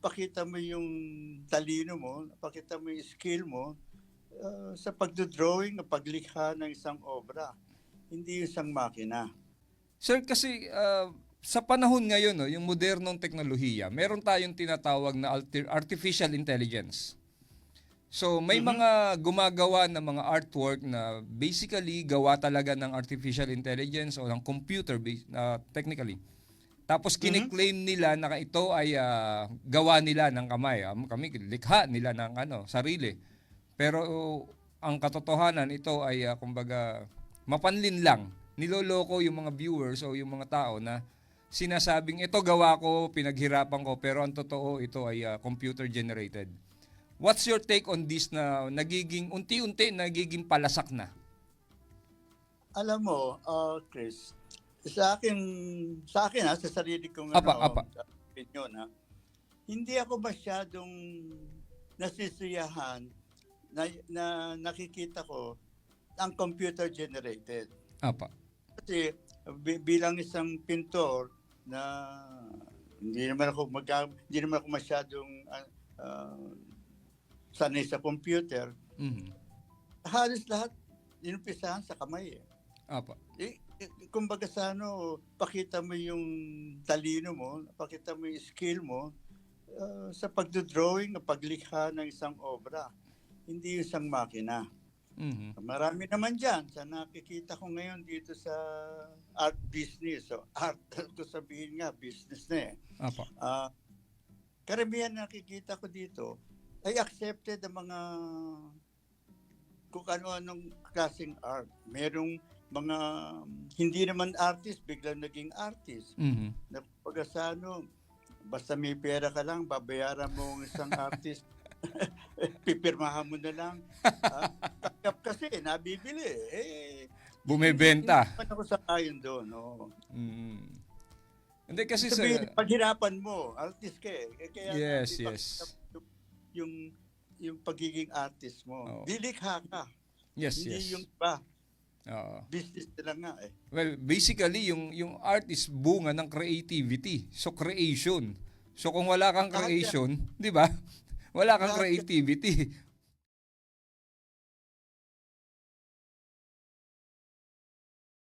pakita mo yung talino mo, pakita mo yung skill mo sa pagdodrawing o paglikha ng isang obra. Hindi yung isang makina. Sir, kasi sa panahon ngayon, no, yung modernong teknolohiya, meron tayong tinatawag na artificial intelligence. So may mga gumagawa ng mga artwork na basically gawa talaga ng artificial intelligence o ng computer technically. Tapos kiniklaim nila na ito ay gawa nila ng kamay. Kami likha nila ng sarili. Pero ang katotohanan ito ay kumbaga mapanlin lang. Niloloko yung mga viewers o yung mga tao na sinasabing ito gawa ko, pinaghirapan ko, pero ang totoo ito ay computer generated. What's your take on this na nagiging unti-unti nagiging palasak na? Alam mo, Chris, sa akin sa sarili kong Apa. opinion hindi ako masyadong nasisiyahan na nakikita ko ang computer generated. Apa. Kasi bilang isang pintor na hindi naman ako masyadong sanay sa computer. Halos lahat inumpisahan sa kamay. Apa. Kumbaga sa pakita mo yung talino mo, pakita mo yung skill mo sa pagdodrawing o paglikha ng isang obra. Hindi yung isang makina. Marami naman dyan sa nakikita ko ngayon dito sa art business. So, art, ko sabihin nga, business na Apa. Karamihan nakikita ko dito ay accepted ang mga kung ano-anong klaseng art. Merong mga hindi naman artist, biglang naging artist. Na basta may pera ka lang, babayaran mo ang isang artist. Pipirmahan mo na lang. Takap kasi, nabibili. Bumibenta. Hindi ako sangayon doon. Hindi kasi sabihin, paghirapan mo, artist ka Kaya yes. Yung pagiging artist mo. Dilikha ka. Hindi yung iba. Business nila nga Well, basically, yung art is bunga ng creativity. So, creation. So, kung wala kang creation, di ba? Wala kang creativity.